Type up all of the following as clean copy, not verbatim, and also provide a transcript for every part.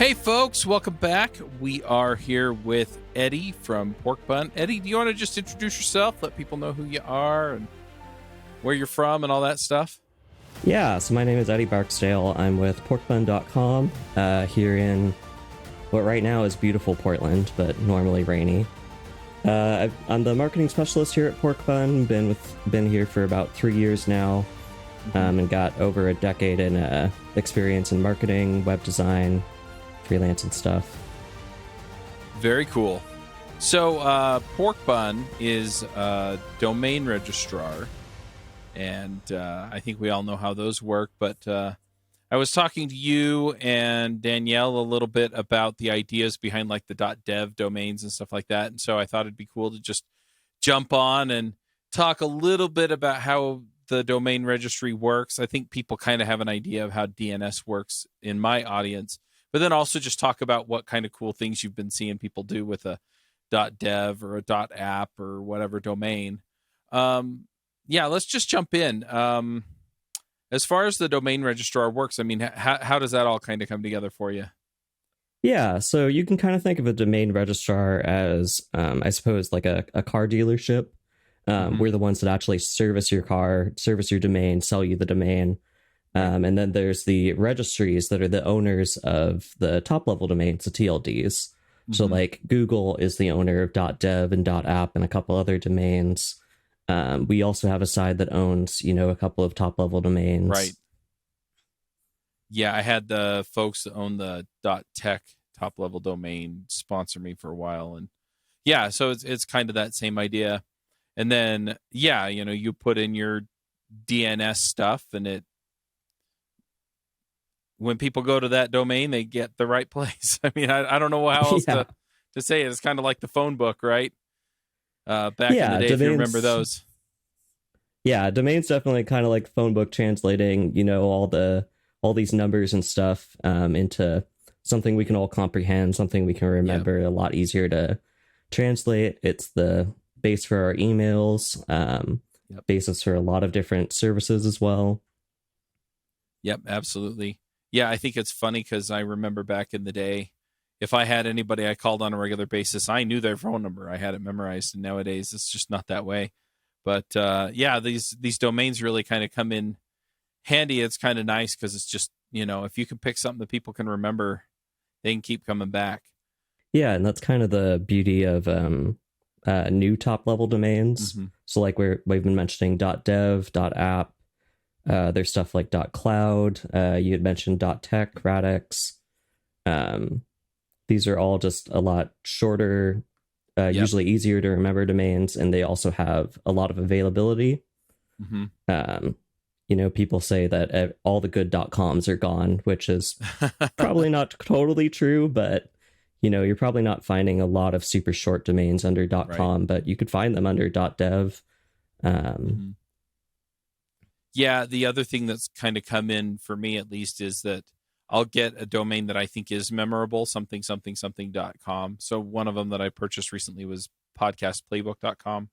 Hey folks, welcome back. We are here with Eddie from Porkbun. Eddie, do you want to just introduce yourself, let people know who you are and where you're from and all that stuff? Yeah, so my name is Eddie Barksdale. I'm with Porkbun.com here in what right now is beautiful Portland, but normally rainy. I'm the marketing specialist here at Porkbun. Been here for about 3 years now, and got over a decade in experience in marketing, web design, freelance and stuff. Very cool. So Porkbun is a domain registrar, and I think we all know how those work, but I was talking to you and Danielle a little bit about the ideas behind like the .dev domains and stuff like that, and so I thought it'd be cool to just jump on and talk a little bit about how the domain registry works. I think people kind of have an idea of how DNS works in my audience, but then also just talk about what kind of cool things you've been seeing people do with a .dev or a .app or whatever domain. Yeah, let's just jump in. As far as the domain registrar works, I mean, how does that all kind of come together for you? Yeah, so you can kind of think of a domain registrar as, I suppose, like a car dealership. We're the ones that actually service your car, service your domain, sell you the domain. And then there's the registries that are the owners of the top level domains, the TLDs. So like Google is the owner of .dev and .app and a couple other domains. We also have a side that owns, a couple of top level domains. Right. Yeah, I had the folks that own the .tech top level domain sponsor me for a while. And yeah, so it's kind of that same idea. And then, yeah, you put in your DNS stuff and when people go to that domain, they get the right place. I mean, I don't know how else to say it. It's kind of like the phone book, right? Back in the day, domains, if you remember those. Yeah, domain's definitely kind of like phone book, translating, all these numbers and stuff into something we can all comprehend, something we can remember, a lot easier to translate. It's the base for our emails, basis for a lot of different services as well. Yep, absolutely. Yeah, I think it's funny because I remember back in the day, if I had anybody I called on a regular basis, I knew their phone number. I had it memorized, and nowadays it's just not that way. But yeah, these domains really kind of come in handy. It's kind of nice because it's just, if you can pick something that people can remember, they can keep coming back. Yeah, and that's kind of the beauty of new top level domains. So like we've been mentioning .dev, .app. There's stuff like .cloud. You had mentioned .tech, Radix. These are all just a lot shorter, usually easier to remember domains, and they also have a lot of availability. People say that all the good .coms are gone, which is probably not totally true, but you're probably not finding a lot of super short domains under .com, but you could find them under .dev. Yeah, the other thing that's kind of come in for me, at least, is that I'll get a domain that I think is memorable, something.com. So one of them that I purchased recently was podcastplaybook.com.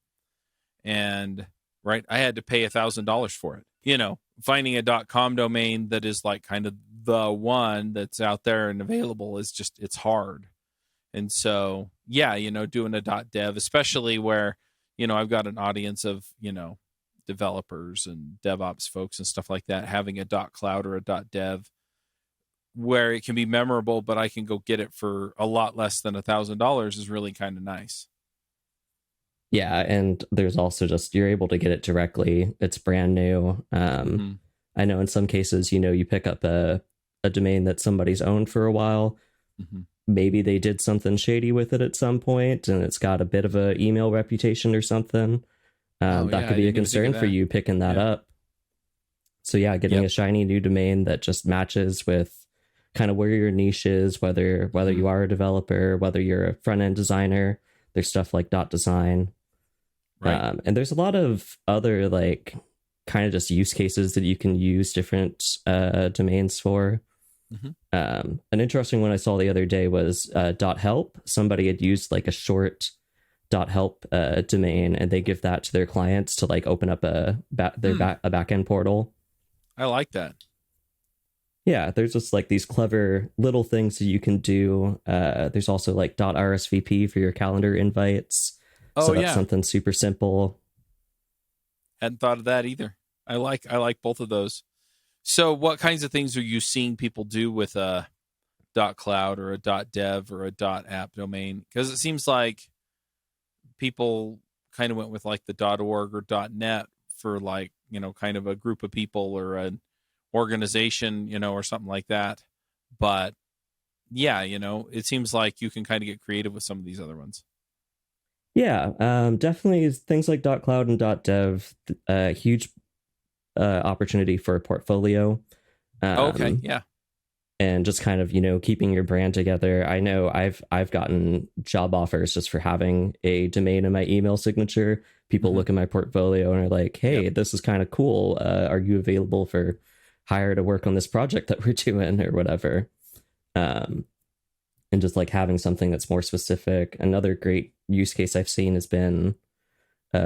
And I had to pay $1,000 for it. Finding a .com domain that is like kind of the one that's out there and available is just, it's hard. And so, yeah, doing a .dev, especially where, I've got an audience of, developers and DevOps folks and stuff like that, having a .cloud or a .dev where it can be memorable, but I can go get it for a lot less than $1,000 is really kind of nice. Yeah, and there's also just, you're able to get it directly. It's brand new. I know in some cases, you pick up a domain that somebody's owned for a while. Maybe they did something shady with it at some point, and it's got a bit of a email reputation or something. That could be a concern for you picking that up. So yeah, getting a shiny new domain that just matches with kind of where your niche is, whether you are a developer, whether you're a front-end designer. There's stuff like .design. And there's a lot of other like kind of just use cases that you can use different domains for. An interesting one I saw the other day was .help. Somebody had used like a short .help domain, and they give that to their clients to like open up a backend portal. I like that. Yeah, there's just like these clever little things that you can do. There's also like .rsvp for your calendar invites. Oh So that's yeah, something super simple. hadn't thought of that either. I like both of those. So, what kinds of things are you seeing people do with a .cloud or a .dev or a .app domain? Because it seems like people kind of went with like the .org or .net for like, kind of a group of people or an organization, or something like that. But yeah, it seems like you can kind of get creative with some of these other ones. Yeah, definitely things like .cloud and .dev, huge opportunity for a portfolio. Okay, Um, yeah. and just kind of keeping your brand together. I know I've gotten job offers just for having a domain in my email signature. People Mm-hmm. look at my portfolio and are like, Yep. hey, this is kind of cool, are you available for hire to work on this project that we're doing or whatever. um, and just like having something that's more specific. Another great use case I've seen has been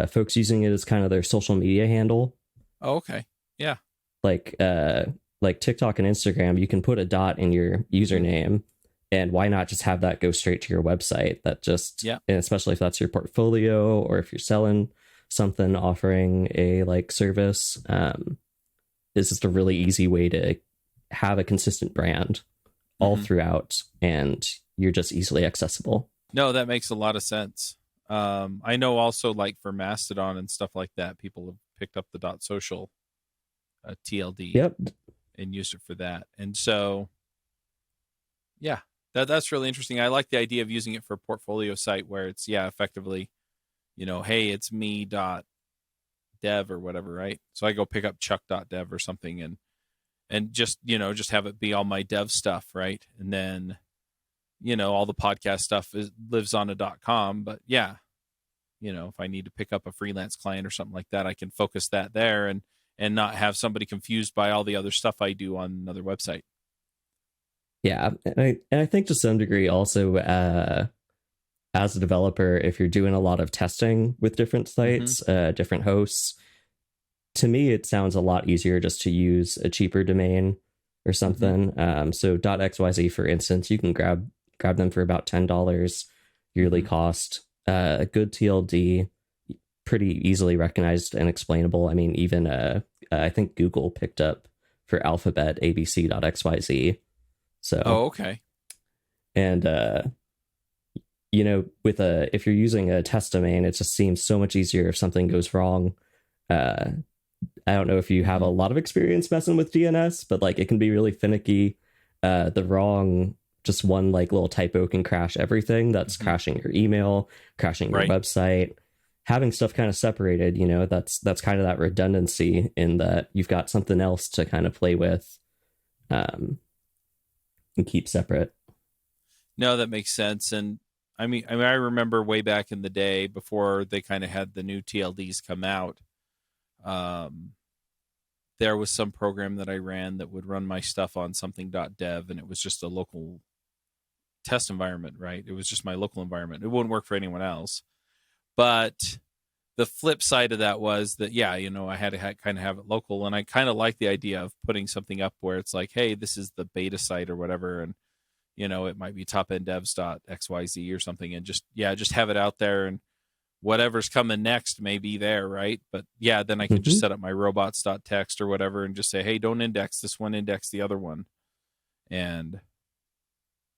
folks using it as kind of their social media handle. Oh, okay. Yeah. like uh like TikTok and Instagram, you can put a dot in your username, and why not just have that go straight to your website? That just, Yeah. and especially if that's your portfolio or if you're selling something, offering a like service, is just a really easy way to have a consistent brand all Mm-hmm. throughout, and you're just easily accessible. No, that makes a lot of sense. I know also like for Mastodon and stuff like that, people have picked up the .social TLD Yep. and used it for that. And so, yeah, that's really interesting. I like the idea of using it for a portfolio site where it's, yeah, effectively, hey, it's me dot dev or whatever, right? So I go pick up chuck.dev or something and just, just have it be all my dev stuff, right? And then, all the podcast stuff lives on a .com, but yeah, if I need to pick up a freelance client or something like that, I can focus that there and not have somebody confused by all the other stuff I do on another website. Yeah, and I think to some degree also, as a developer, if you're doing a lot of testing with different Mm-hmm. sites, different hosts, to me it sounds a lot easier just to use a cheaper domain or Mm-hmm. something. So .xyz, for instance, you can grab them for about $10 yearly Mm-hmm. cost. A good TLD, pretty easily recognized and explainable. I mean, even I think Google picked up for Alphabet abc.xyz. So, Oh, okay. and with a, if you're using a test domain, it just seems so much easier if something goes wrong. uh I don't know if you have a Mm-hmm. lot of experience messing with DNS, but like it can be really finicky. The wrong, just one like little typo can crash everything. That's Mm-hmm. crashing your email, crashing your Right. website. Having stuff kind of separated, that's kind of that redundancy in that you've got something else to kind of play with, um, and keep separate. No, that makes sense. And I remember way back in the day before they kind of had the new TLDs come out. Um, there was some program that I ran that would run my stuff on something.dev, and it was just a local test environment, right? It was just my local environment. It wouldn't work for anyone else. But the flip side of that was that, yeah, I had to kind of have it local. And I kind of like the idea of putting something up where it's like, hey, this is the beta site or whatever. And, it might be topenddevs.xyz or something. And just, yeah, just have it out there and whatever's coming next may be there, right? But yeah, then I can just Mm-hmm. set up my robots.txt or whatever and just say, hey, don't index this one, index the other one. And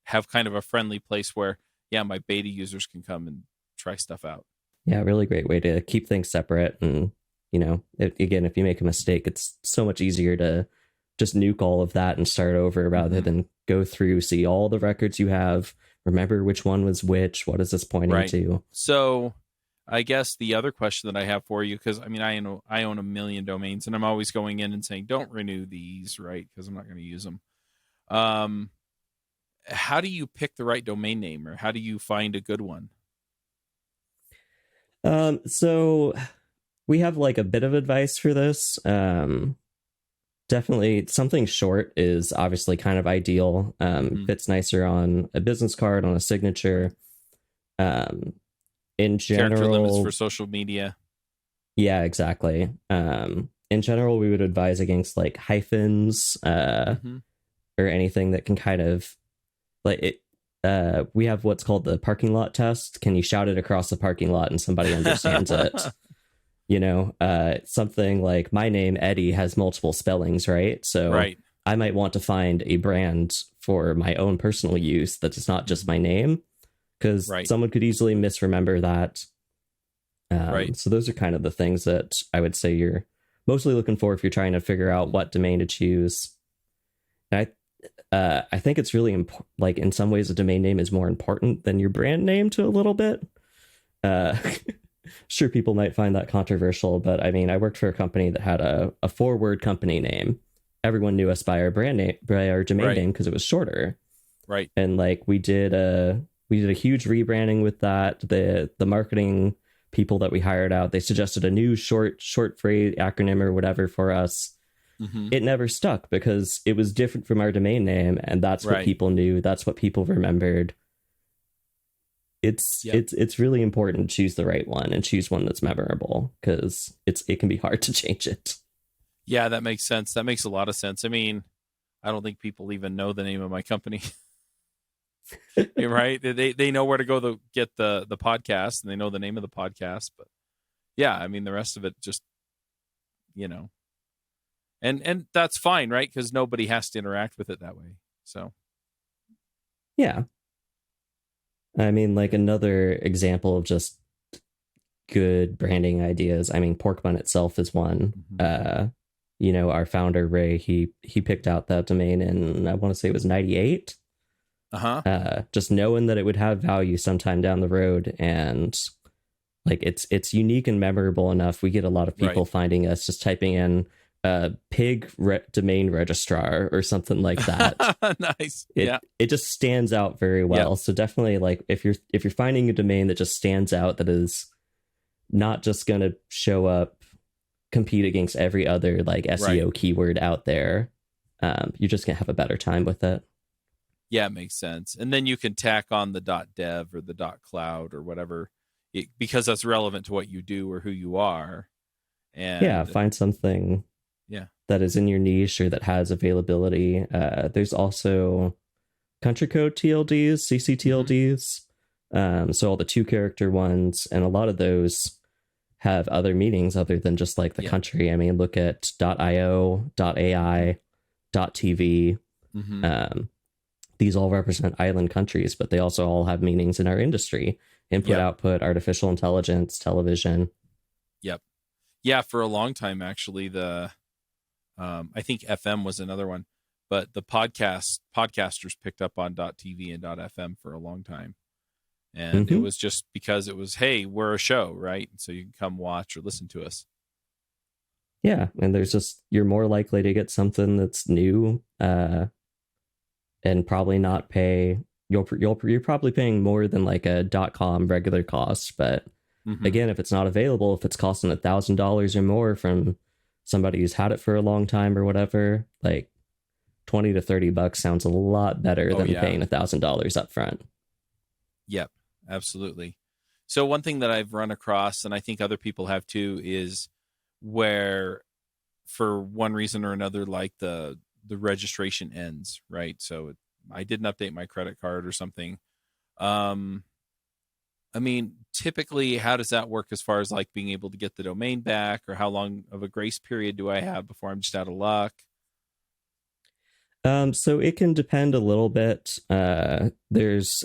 have kind of a friendly place where, yeah, my beta users can come and try stuff out. Yeah, really great way to keep things separate. And again, if you make a mistake, it's so much easier to just nuke all of that and start over rather Mm-hmm. than go through, see all the records you have, remember which one was which, what is this pointing Right. to. So I guess the other question that I have for you, because I own a million domains and I'm always going in and saying, don't renew these, right? Because I'm not going to use them. Um, how do you pick the right domain name or how do you find a good one? So we have like a bit of advice for this. Definitely something short is obviously kind of ideal. Mm-hmm. Fits nicer on a business card, on a Right. signature. Um, in Character limits for general, social media. yeah, exactly. In general, we would advise against like hyphens, Mm-hmm. or anything that can kind of like it. We have what's called the parking lot test. Can you shout it across the parking lot and somebody understands it? Something like my name, Eddie, has multiple spellings, right? So Right. I might want to find a brand for my own personal use that is not just my name, because Right. someone could easily misremember that. Right. So those are kind of the things that I would say you're mostly looking for if you're trying to figure out what domain to choose. And I think it's really important. Like in some ways, a domain name is more important than your brand name to a little bit. Uh, sure, people might find that controversial, but I mean, I worked for a company that had a 4-word company name. Everyone knew us by our brand name, by our domain Right. name, because it was shorter. Right. And like we did a huge rebranding with that. The marketing people that we hired out, they suggested a new short phrase acronym or whatever for us. Mm-hmm. It never stuck because it was different from our domain name, and that's what Right. people knew. That's what people remembered. It's really important to choose the right one and choose one that's memorable, because it can be hard to change it. Yeah, that makes sense. That makes a lot of sense. I mean, I don't think people even know the name of my company. Right? They know where to go to get the podcast, and they know the name of the podcast, but yeah, I mean the rest of it just, you know. And that's fine, right? Cuz nobody has to interact with it that way. So, Yeah. I mean, like another example of just good branding ideas. I mean, Porkbun itself is one. Our founder Ray, he picked out that domain in, I want to say it was 98. Just knowing that it would have value sometime down the road, and like it's unique and memorable enough. We get a lot of people finding us just typing in domain registrar or something like that. Nice. It just stands out very well. Yeah. So definitely, like if you're finding a domain that just stands out, that is not just going to show up, compete against every other like SEO keyword out there, you're just gonna have a better time with it. Yeah, it makes sense. And then you can tack on the .dev or the .cloud or whatever, because that's relevant to what you do or who you are. And find something that is in your niche or that has availability. There's also country code TLDs, CC so all the 2-character ones, and a lot of those have other meanings other than just like the country. I mean, look at .io, .ai, .tv. These all represent island countries, but they also all have meanings in our industry: input, output, artificial intelligence, television. Yep. Yeah, for a long time, actually, I think FM was another one, but the podcasters picked up on .tv and .fm for a long time. And it was just because it was, hey, we're a show, right? So you can come watch or listen to us. Yeah, and you're more likely to get something that's new, and probably not pay. You're probably paying more than like a .com regular cost, but again, if it's not available, if it's costing $1,000 or more from somebody who's had it for a long time or whatever, like $20 to $30 sounds a lot better than paying $1,000 up front. Yep, absolutely. So one thing that I've run across, and I think other people have too, is where for one reason or another, like the registration ends, right? So I didn't update my credit card or something. I mean, typically, how does that work as far as like being able to get the domain back, or how long of a grace period do I have before I'm just out of luck? So it can depend a little bit. There's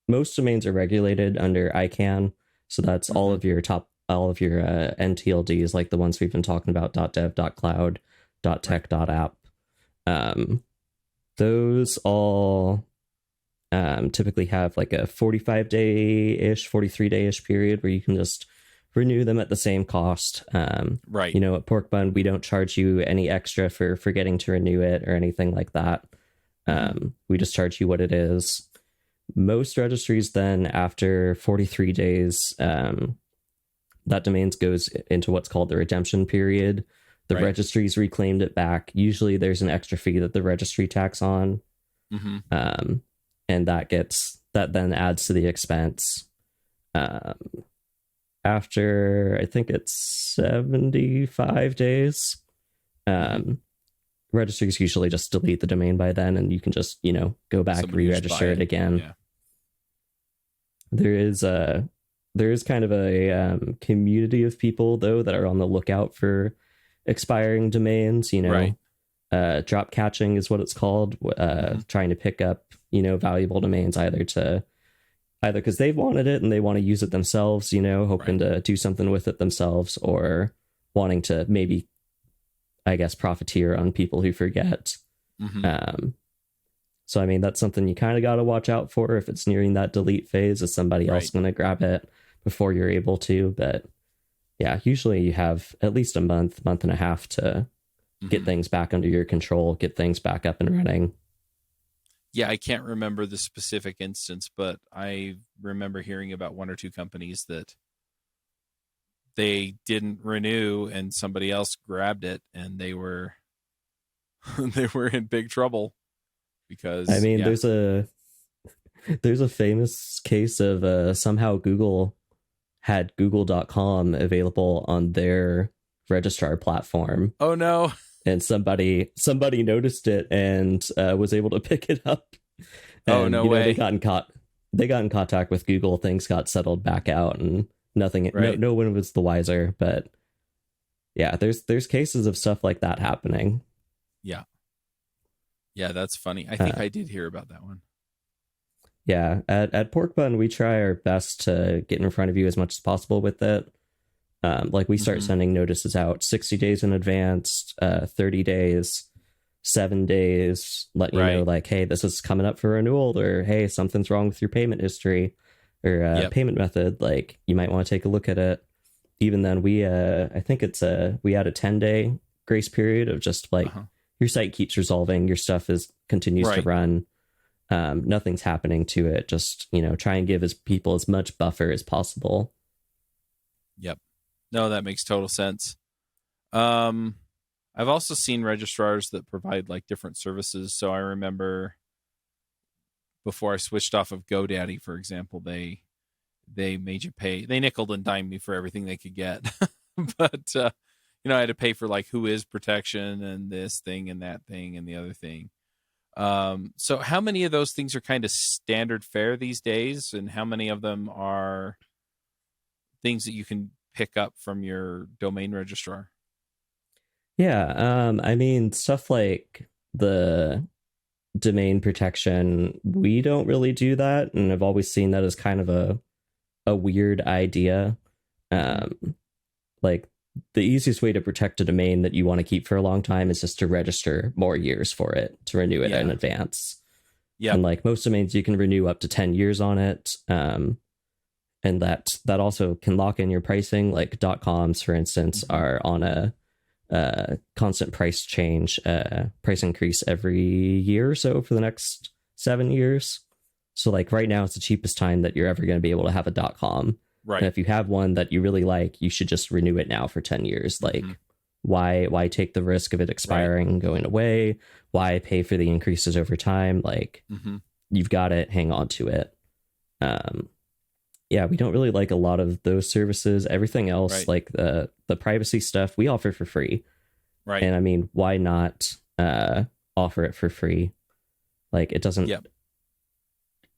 most domains are regulated under ICANN, so that's all of your NTLDs, like the ones we've been talking about: .dev, .cloud, .tech, .app. Those all typically have like a 45-day-ish, 43-day-ish period where you can just renew them at the same cost. Right. At Porkbun, we don't charge you any extra for forgetting to renew it or anything like that. We just charge you what it is. Most registries then, after 43 days, that domains goes into what's called the redemption period. The registry's reclaimed it back. Usually there's an extra fee that the registry tacks on. And that then adds to the expense. After, I think it's 75 days, registries usually just delete the domain by then, and you can just, go back, Somebody just re-register buy it again. Yeah. There is kind of a community of people though that are on the lookout for expiring domains. Right. Drop catching is what it's called. Trying to pick up valuable domains either because they've wanted it and they want to use it themselves. Hoping to do something with it themselves, or wanting to maybe, I guess, profiteer on people who forget. So, I mean, that's something you kind of got to watch out for if it's nearing that delete phase. Is somebody else going to grab it before you're able to? But yeah, usually you have at least a month and a half to get things back under your control, get things back up and running. Yeah, I can't remember the specific instance, but I remember hearing about one or two companies that they didn't renew and somebody else grabbed it, and they were they were in big trouble because, I mean, there's a famous case of somehow Google had google.com available on their registrar platform. Oh no. And somebody noticed it and was able to pick it up. And, no way. They got in contact with Google. Things got settled back out, and nothing. Right. No one was the wiser. But yeah, there's cases of stuff like that happening. Yeah, that's funny. I think I did hear about that one. Yeah, at Porkbun, we try our best to get in front of you as much as possible with it. Like we start sending notices out 60 days in advance, 30 days, 7 days, let you know, like, hey, this is coming up for renewal, or hey, something's wrong with your payment history or payment method. Like, you might want to take a look at it. Even then, we I think we had a 10-day grace period of just like your site keeps resolving, your stuff continues to run. Nothing's happening to it. Just, try and give people as much buffer as possible. Yep. No, that makes total sense. I've also seen registrars that provide like different services. So I remember before I switched off of GoDaddy, for example, they made you pay. They nickeled and dimed me for everything they could get. But, I had to pay for like Whois protection and this thing and that thing and the other thing. So how many of those things are kind of standard fare these days, and how many of them are things that you can pick up from your domain registrar? Yeah, I mean, stuff like the domain protection, we don't really do that, and I've always seen that as kind of a weird idea. Like, the easiest way to protect a domain that you want to keep for a long time is just to register more years for it, to renew it in advance. Yeah. And like most domains, you can renew up to 10 years on it. And that also can lock in your pricing. Like .coms, for instance, are on a constant price change, price increase every year or so for the next 7 years. So like right now, it's the cheapest time that you're ever going to be able to have a .com. Right. And if you have one that you really like, you should just renew it now for 10 years. Like, why take the risk of it expiring and going away? Why pay for the increases over time? Like, you've got it, hang on to it. Yeah, we don't really like a lot of those services. Everything else, like the privacy stuff, we offer for free. Right. And I mean, why not offer it for free? Like, it doesn't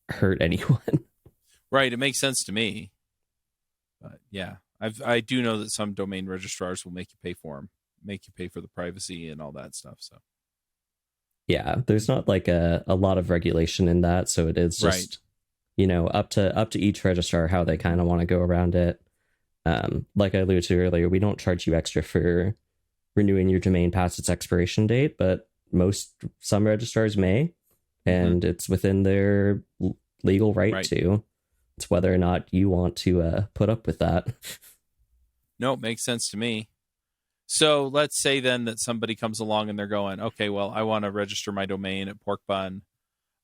hurt anyone. Right. It makes sense to me. But yeah, I do know that some domain registrars will make you pay for them, make you pay for the privacy and all that stuff. So yeah, there's not like a lot of regulation in that, so it is just up to each registrar how they kind of want to go around it. Like I alluded to earlier, we don't charge you extra for renewing your domain past its expiration date, but some registrars may, and it's within their legal right to. It's whether or not you want to put up with that. No, it makes sense to me. So let's say then that somebody comes along and they're going, okay, well, I want to register my domain at Porkbun.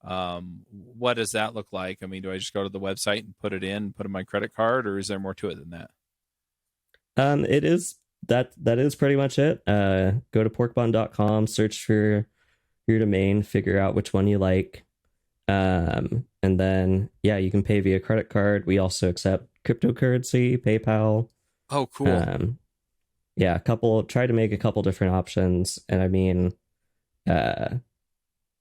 What does that look like? I mean, do I just go to the website and put it in my credit card, or is there more to it than that? It is that is pretty much it. Go to porkbun.com, search for your domain, figure out which one you like. And then, you can pay via credit card. We also accept cryptocurrency, PayPal. Oh, cool. Try to make a couple different options. And I mean, uh,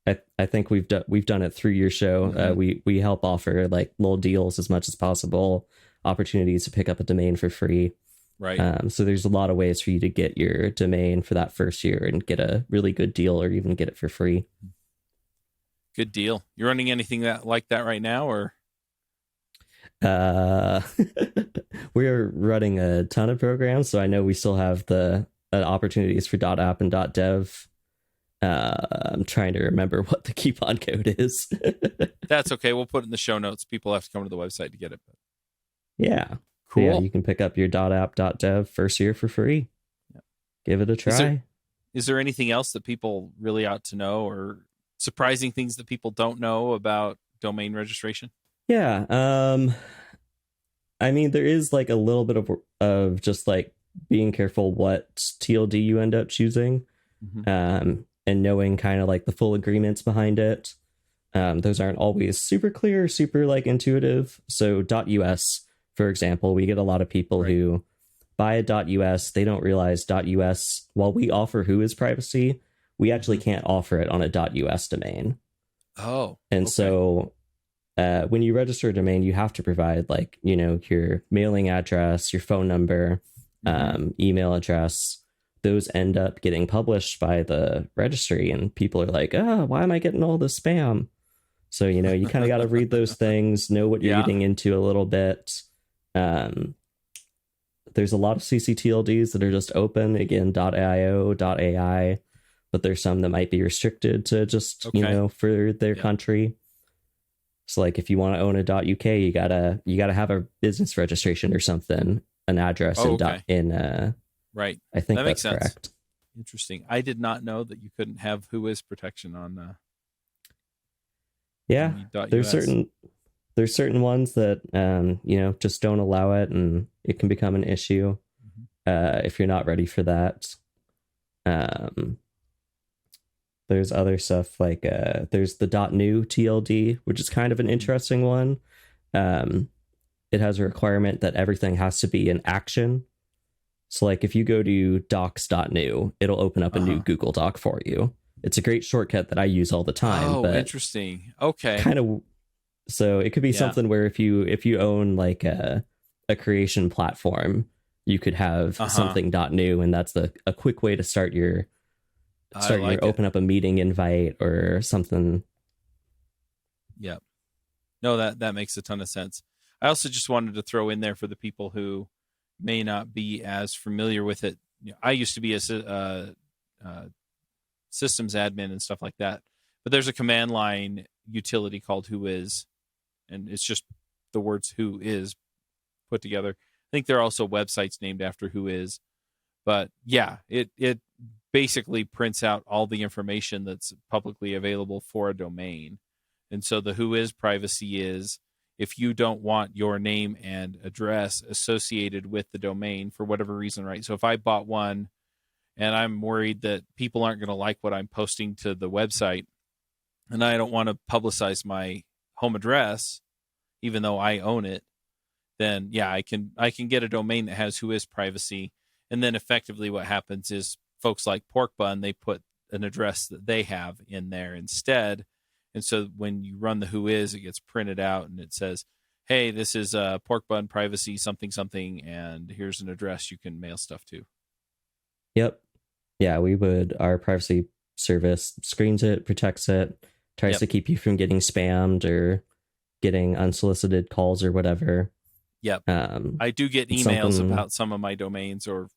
I think we've done it through your show. We help offer like little deals as much as possible, opportunities to pick up a domain for free. Right. So there's a lot of ways for you to get your domain for that first year and get a really good deal, or even get it for free. Good deal. You're running anything like that right now, or? Uh, we're running a ton of programs, so I know we still have the opportunities for .app and .dev. I'm trying to remember what the coupon code is. That's okay. We'll put it in the show notes. People have to come to the website to get it. Yeah. Cool. Yeah, you can pick up your .app .dev first year for free. Yep. Give it a try. Is there anything else that people really ought to know, or surprising things that people don't know about domain registration? Yeah. I mean, there is like a little bit of just like being careful what TLD you end up choosing, and knowing kind of like the full agreements behind it. Those aren't always super clear, super like intuitive. So .us, for example, we get a lot of people who buy a .us. They don't realize .us, while we offer WHOIS privacy, we actually can't offer it on a .us domain. Oh, and so when you register a domain, you have to provide like, you know, your mailing address, your phone number, email address. Those end up getting published by the registry, and people are like, oh, why am I getting all this spam? So, you know, you kind of got to read those things, know what you're getting into a little bit. There's a lot of ccTLDs that are just open, again, .io, .ai, but there's some that might be restricted to just, you know, for their country. So like if you want to own a .uk, you gotta have a business registration or something, an address right. I think that makes sense. Correct. Interesting. I did not know that you couldn't have WHOIS protection on. Yeah, there's certain ones that you know, just don't allow it, and it can become an issue if you're not ready for that. There's other stuff like there's the .new TLD, which is kind of an interesting one. It has a requirement that everything has to be in action. So like if you go to docs.new, it'll open up a new Google Doc for you. It's a great shortcut that I use all the time. Oh, but interesting. Okay. Kind of. So it could be something where if you own like a creation platform, you could have something .new, and that's a quick way to start your open up a meeting invite or something. Yep. No, that makes a ton of sense. I also just wanted to throw in there for the people who may not be as familiar with it. You know, I used to be a systems admin and stuff like that, but there's a command line utility called WHOIS, and it's just the words WHOIS put together. I think there are also websites named after WHOIS, but yeah, it basically prints out all the information that's publicly available for a domain. And so the WHOIS privacy is, if you don't want your name and address associated with the domain for whatever reason, right? So if I bought one and I'm worried that people aren't going to like what I'm posting to the website, and I don't want to publicize my home address, even though I own it, then yeah, I can get a domain that has WHOIS privacy. And then effectively what happens is folks like Porkbun, they put an address that they have in there instead. And so when you run the WHOIS, it gets printed out and it says, hey, this is Porkbun privacy something something, and here's an address you can mail stuff to. Yep. Yeah, our privacy service screens it, protects it, tries to keep you from getting spammed or getting unsolicited calls or whatever. Yep. I do get emails about some of my domains or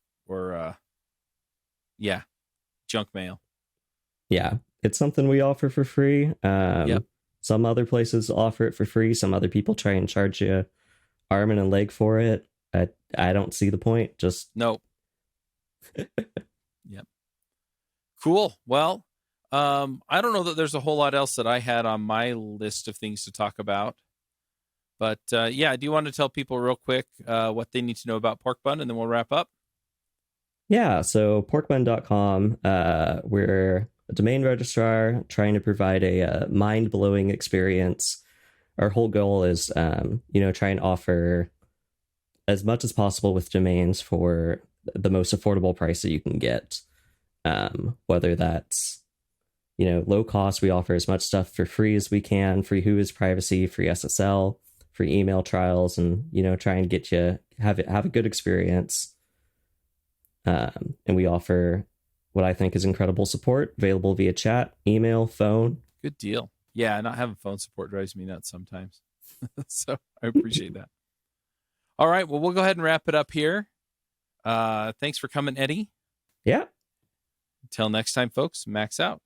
junk mail. Yeah, it's something we offer for free. Some other places offer it for free. Some other people try and charge you arm and a leg for it. I don't see the point. Just nope. Yep. Cool. Well, I don't know that there's a whole lot else that I had on my list of things to talk about. But do you want to tell people real quick what they need to know about Porkbun, and then we'll wrap up? Yeah, so porkbun.com, we're a domain registrar trying to provide a mind-blowing experience. Our whole goal is, try and offer as much as possible with domains for the most affordable price that you can get. Whether that's low cost. We offer as much stuff for free as we can, free WHOIS privacy, free SSL, free email trials, and, try and get you have a good experience. And we offer what I think is incredible support, available via chat, email, phone. Good deal. Yeah, not having phone support drives me nuts sometimes. So I appreciate that. All right, well, we'll go ahead and wrap it up here. Thanks for coming, Eddie. Yeah. Until next time, folks, Max out.